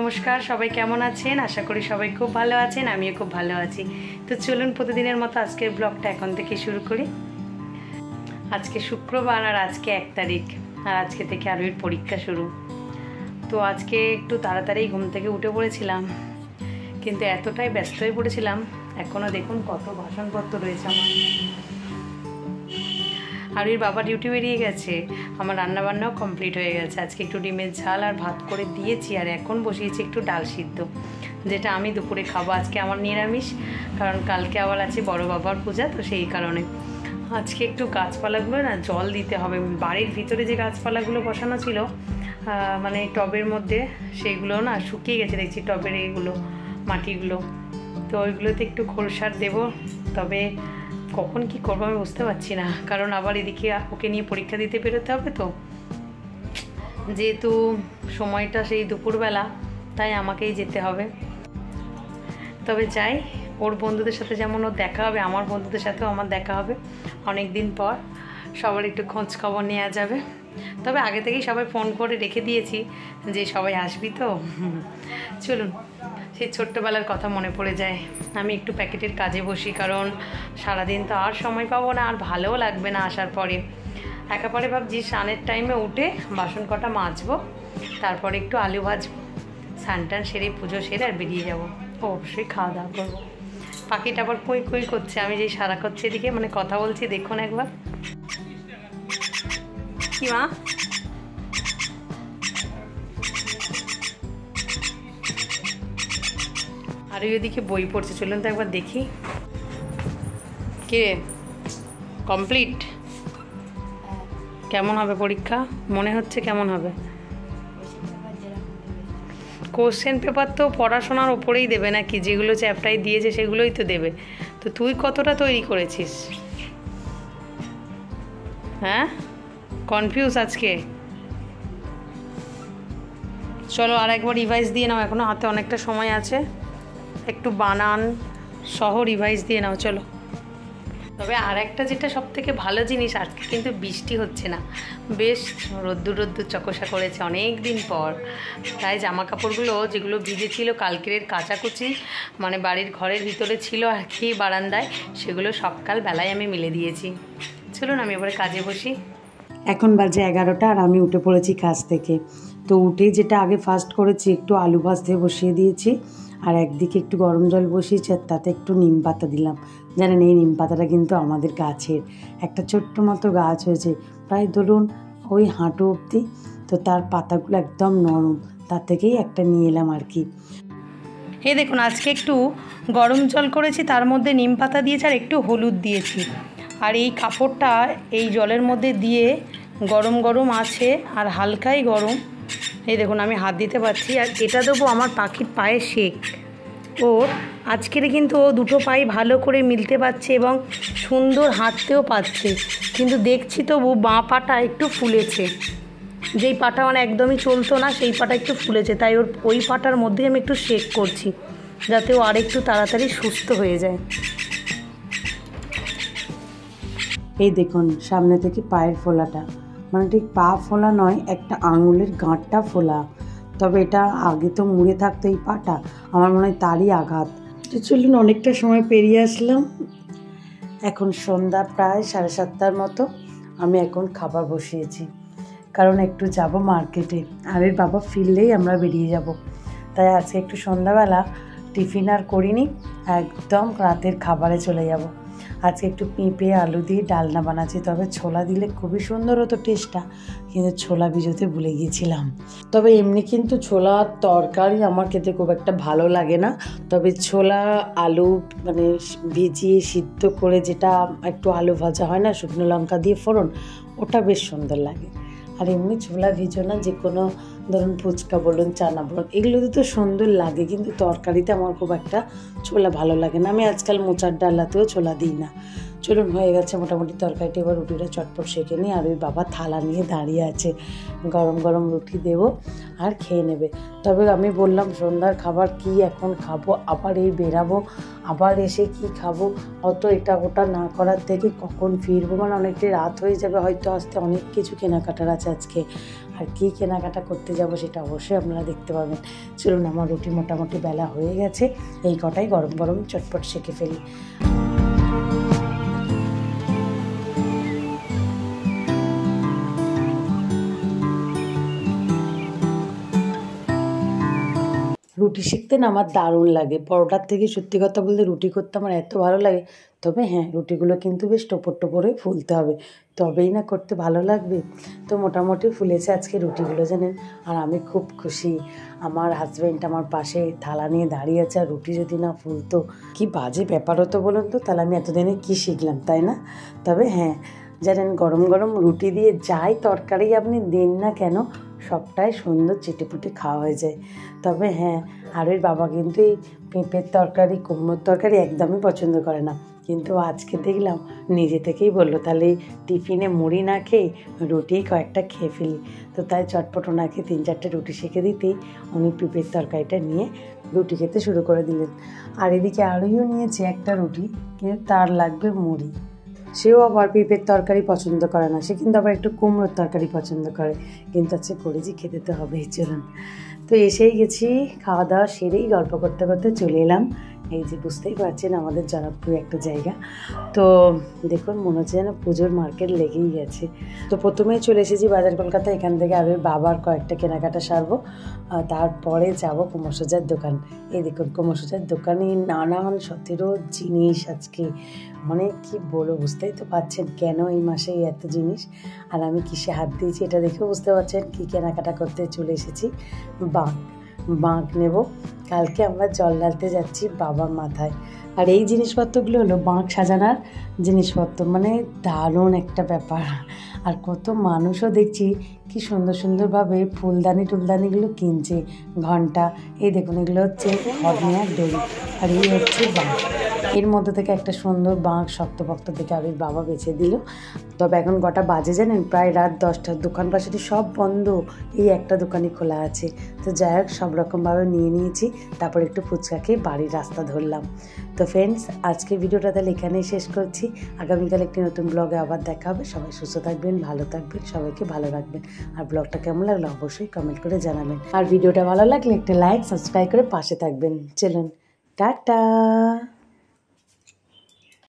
নমস্কার, সবাই কেমন আছেন? আশা করি সবাই খুব ভালো আছেন, আমিও খুব ভালো আছি। তো চলুন প্রতিদিনের মতো আজকের ব্লগটা এখন থেকে শুরু করি। আজকে শুক্রবার আর আজকে 1 তারিখ, আর আজকে থেকে আরবির পরীক্ষা শুরু। তো আজকে একটু তাড়াতাড়ি ঘুম থেকে উঠে পড়েছিলাম, কিন্তু এতটাই ব্যস্ত হয়ে পড়েছিলাম, এখনও দেখুন কত বাসনপত্র রয়েছে আমার। আরবির বাবা ডিউটি বেরিয়ে গেছে, আমার রান্নাবান্নাও কমপ্লিট হয়ে গেছে। আজকে একটু ডিমের ঝাল আর ভাত করে দিয়েছি, আর এখন বসিয়েছি একটু ডাল সিদ্ধ, যেটা আমি দুপুরে খাবো। আজকে আমার নিরামিষ, কারণ কালকে আবার আছে বড় বাবার পূজা, তো সেই কারণে আজকে একটু গাছপালাগুলো না জল দিতে হবে। বাড়ির ভিতরে যে গাছপালাগুলো বসানো ছিল মানে টবের মধ্যে, সেইগুলো না শুকিয়ে গেছে দেখছি, টবের এইগুলো মাটিগুলো। তো ওইগুলোতে একটু খোল সার দেবো, তবে কখন কি করবো আমি বুঝতে পারছি না, কারণ আবার এদিকে ওকে নিয়ে পরীক্ষা দিতে বেরোতে হবে। তো যেহেতু সময়টা সেই দুপুরবেলা, তাই আমাকেই যেতে হবে। তবে যাই, ওর বন্ধুদের সাথে যেমন ওর দেখা হবে, আমার বন্ধুদের সাথেও আমার দেখা হবে অনেক দিন পর। সবার একটু খোঁজ খবর নেওয়া যাবে। তবে আগে থেকেই সবাই ফোন করে রেখে দিয়েছি যে সবাই আসবি তো। চলুন, সেই ছোট্টবেলার কথা মনে পড়ে যায়। আমি একটু প্যাকেটের কাজে বসি, কারণ সারাদিন তো আর সময় পাবো না, আর ভালোও লাগবে না আসার পরে। একেবারে ভাবছি স্নানের টাইমে উঠে বাসন কটা মাজবো, তারপরে একটু আলু ভাজবো, স্নান টান সেরে পুজো সেরে আর বেরিয়ে যাবো। অবশ্যই খাওয়া দাওয়া করবো। পাখিটা আবার কুই কুই করছে, আমি যেই সারা করছি এদিকে, মানে কথা বলছি, দেখুন একবার। কি মা? আর ওইদিকে বই পড়ছে, চলুন তো একবার দেখি। কে কমপ্লিট? কেমন হবে পরীক্ষা মনে হচ্ছে? কেমন হবে? কোশ্চেন পেপার তো পড়াশোনার ওপরেই দেবে নাকি? যেগুলো চ্যাপ্টারে দিয়েছে সেগুলোই তো দেবে। তো তুই কতটা তৈরি করেছিস? হ্যাঁ, কনফিউজ আজকে? চলো আর একবার রিভাইজ দিয়ে নাও, এখনও হাতে অনেকটা সময় আছে, একটু বানান সহ রিভাইজ দিয়ে নাও। চলো। তবে আর একটা যেটা সব থেকে ভালো জিনিস, আজকে কিন্তু বৃষ্টি হচ্ছে না, বেশ রোদ্দুর রোদ্দুর চকসা করেছে অনেক দিন পর। তাই জামা কাপড়গুলো যেগুলো ভিজেছিল কালকের কাচাকুচি, মানে বাড়ির ঘরের ভিতরে ছিল আর কি বারান্দায়, সেগুলো সকাল বেলায় আমি মেলে দিয়েছি। চলুন আমি এবারে কাজে বসি। এখন বাজে 11টা, আর আমি উঠে পড়েছি কাজ থেকে। তো উঠেই যেটা আগে ফার্স্ট করেছি, একটু আলু ভাজতে বসিয়ে দিয়েছি, আর একদিকে একটু গরম জল বসিয়েছি, আর তাতে একটু নিম পাতা দিলাম। জানেন, এই নিম পাতাটা কিন্তু আমাদের গাছের একটা ছোট্ট মতো গাছ হয়েছে, প্রায় ধরুন ওই হাঁটু অবধি। তো তার পাতাগুলো একদম নরম, তার থেকেই একটা নিয়ে এলাম আর কি। এই দেখুন, আজকে একটু গরম জল করেছি, তার মধ্যে নিম পাতা দিয়েছি আর একটু হলুদ দিয়েছি। আর এই কাপড়টা এই জলের মধ্যে দিয়ে গরম গরম আছে, আর হালকাই গরম। এই দেখুন আমি হাত দিতে পারছি, আর এটা দেবো আমার পাখির পায়ে শেক। ও আজকের কিন্তু ও দুটো পায়ে ভালো করে মিলতে পারছে এবং সুন্দর হাঁটতেও পারছে, কিন্তু দেখছি তবু বাঁ পাটা একটু ফুলেছে। যেই পাটা মানে একদমই চলতো না, সেই পাটা একটু ফুলেছে, তাই ওই পাটার মধ্যে আমি একটু শেক করছি, যাতে ও আরেকটু তাড়াতাড়ি সুস্থ হয়ে যায়। এই দেখুন সামনে থেকে পায়ের ফোলাটা, মানে ঠিক পা ফোলা নয়, একটা আঙুলের গাঁটটা ফোলা। তবে এটা আগে তো মুড়ে থাকতো এই পাটা, আমার মনে হয় তারই আঘাত। তো চলুন, অনেকটা সময় পেরিয়ে আসলাম। এখন সন্ধ্যা প্রায় 7:30টার মতো। আমি এখন খাবার বসিয়েছি, কারণ একটু যাব মার্কেটে, আর এর বাবা ফিরলেই আমরা বেরিয়ে যাব। তাই আজকে একটু সন্ধ্যাবেলা টিফিন আর করিনি, একদম রাতের খাবারে চলে যাব। আজকে একটু পেঁপে আলু দিয়ে ডালনা বানাচ্ছি, তবে ছোলা দিলে খুবই সুন্দর হতো টেস্টটা, কিন্তু ছোলা ভিজোতে ভুলে গিয়েছিলাম। তবে এমনি কিন্তু ছোলার তরকারি আমার খেতে খুব একটা ভালো লাগে না, তবে ছোলা আলু মানে ভিজিয়ে সিদ্ধ করে যেটা একটু আলু ভাজা হয় না, শুকনো লঙ্কা দিয়ে ফোড়ন, ওটা বেশ সুন্দর লাগে। আর এমনি ছোলা ভিজো না, যে কোনো ধরুন ফুচকা বলুন, চানা বলুন, এগুলোতে তো সুন্দর লাগে, কিন্তু তরকারিতে আমার খুব একটা ছোলা ভালো লাগে না। আমি আজকাল মোচার ডালাতেও ছোলা দিই না। চলুন, হয়ে গেছে মোটামুটি তরকারিটা, এবার রুটিটা চটপট সেঁকে নিই। আর ওই বাবা থালা নিয়ে দাঁড়িয়ে আছে, গরম গরম রুটি দেবো আর খেয়ে নেবে। তবে আমি বললাম সন্ধ্যার খাবার কি এখন খাবো, আবার এই বেরাবো, আবার এসে কি খাবো, অত এটা ওটা না করার থেকে কখন ফিরবো, মানে অনেকটাই রাত হয়ে যাবে, হয়তো আসতে অনেক কিছু কেনাকাটার আছে আজকে। আর কী কেনাকাটা করতে যাব সেটা অবশ্যই আপনারা দেখতে পাবেন। চলুন, আমার রুটি মোটামুটি বেলা হয়ে গেছে, এই কটাই গরম গরম চটপট সেঁকে ফেলি। রুটি শিখতে না আমার দারুণ লাগে, পরোটার থেকে সত্যি কথা বলতে রুটি করতে আমার এত ভালো লাগে। তবে হ্যাঁ, রুটিগুলো কিন্তু বেশ টোপর টোপরে ফুলতে হবে, তবেই না করতে ভালো লাগবে। তো মোটামুটি ফুলেছে আজকে রুটিগুলো জানেন, আর আমি খুব খুশি। আমার হাজব্যান্ড আমার পাশে থালা নিয়ে দাঁড়িয়ে আছে, আর রুটি যদি না ফুলতো কি বাজে ব্যাপার হতো বলুন তো, তাহলে আমি এতদিনে কী শিখলাম, তাই না? তবে হ্যাঁ জানেন, গরম গরম রুটি দিয়ে যাই তরকারি আপনি দিন না কেন, সবটাই সুন্দর চেটেপুটে খাওয়া হয়ে যায়। তবে হ্যাঁ, আর ওই বাবা কিন্তু এই পেঁপের তরকারি, কুমড়োর তরকারি একদমই পছন্দ করে না, কিন্তু আজকে দেখলাম নিজে থেকেই বললো তাহলে টিফিনে মুড়ি না খেয়ে রুটি কয়েকটা খেয়ে ফেলি। তো তাই চটপট ওনাকে 3-4টে রুটি সেঁকে দিতেই উনি পেঁপের তরকারিটা নিয়ে রুটি খেতে শুরু করে দিলেন। আর এদিকে আরোও নিয়েছে একটা রুটি, কিন্তু তার লাগবে মুড়ি। সেও আবার পেঁপের তরকারি পছন্দ করে না, সে কিন্তু আবার একটু কুমড়োর তরকারি পছন্দ করে, কিন্তু আজকে করেছি, খেতে তো হবেই। চলুন, তো এসেই গেছি, খাওয়া দাওয়া সেরেই গল্প করতে করতে চলে এলাম। এই যে বুঝতেই পারছেন আমাদের জনপ্রিয় একটা জায়গা। তো দেখুন, মনে হচ্ছে যেন পুজোর মার্কেট লেগেই গেছে। তো প্রথমেই চলে এসেছি বাজার কলকাতা, এখান থেকে আর ওই বাবার কয়েকটা কেনাকাটা সারবো, তারপরে যাব কুমোরসজ্জার দোকান। এই দেখুন, কুমোরসজ্জার দোকানে নানান সতেরো জিনিস আজকে, মানে কি বলবো, বুঝতেই তো পারছেন কেন এই মাসে এত জিনিস। আর আমি কিসে হাত দিয়েছি এটা দেখেও বুঝতে পারছেন কি কেনাকাটা করতে চলে এসেছি। বাঁক নেব, কালকে আমরা জল ঢালতে যাচ্ছি বাবার মাথায়। আর এই জিনিসপত্রগুলো হলো বাঁক সাজানোর জিনিসপত্র, মানে দারুণ একটা ব্যাপার। আর কত মানুষও দেখছি কি সুন্দর সুন্দরভাবে ফুলদানিগুলো কিনছে, ঘন্টা, এই দেখুন এগুলো হচ্ছে হরনিয়ার দড়ি, আর এই হচ্ছে বাঁক। এর মধ্যে থেকে একটা সুন্দর বাঁক শক্তপোক্ত থেকে আবির বাবা বেছে দিল। তবে এখন কটা বাজে জানেন, প্রায় রাত 10টা, দোকান পাশাটি সব বন্ধ, এই একটা দোকানই খোলা আছে। তো যাই হোক, সব রকমভাবে নিয়ে নিয়েছি, তারপর একটু ফুচকা খেয়ে বাড়ির রাস্তা ধরলাম। তো ফ্রেন্ডস, আজকে ভিডিওটা তাহলে এখানেই শেষ করছি। আগামীকাল একটি নতুন ব্লগে আবার দেখা হবে। সবাই সুস্থ থাকবেন, ভালো থাকবেন, সবাইকে ভালো রাখবেন। আর ব্লগটা কেমন লাগলো অবশ্যই কমেন্ট করে জানাবেন। আর ভিডিওটা ভালো লাগলে একটা লাইক, সাবস্ক্রাইব করে পাশে থাকবেন। চলুন, টাটা।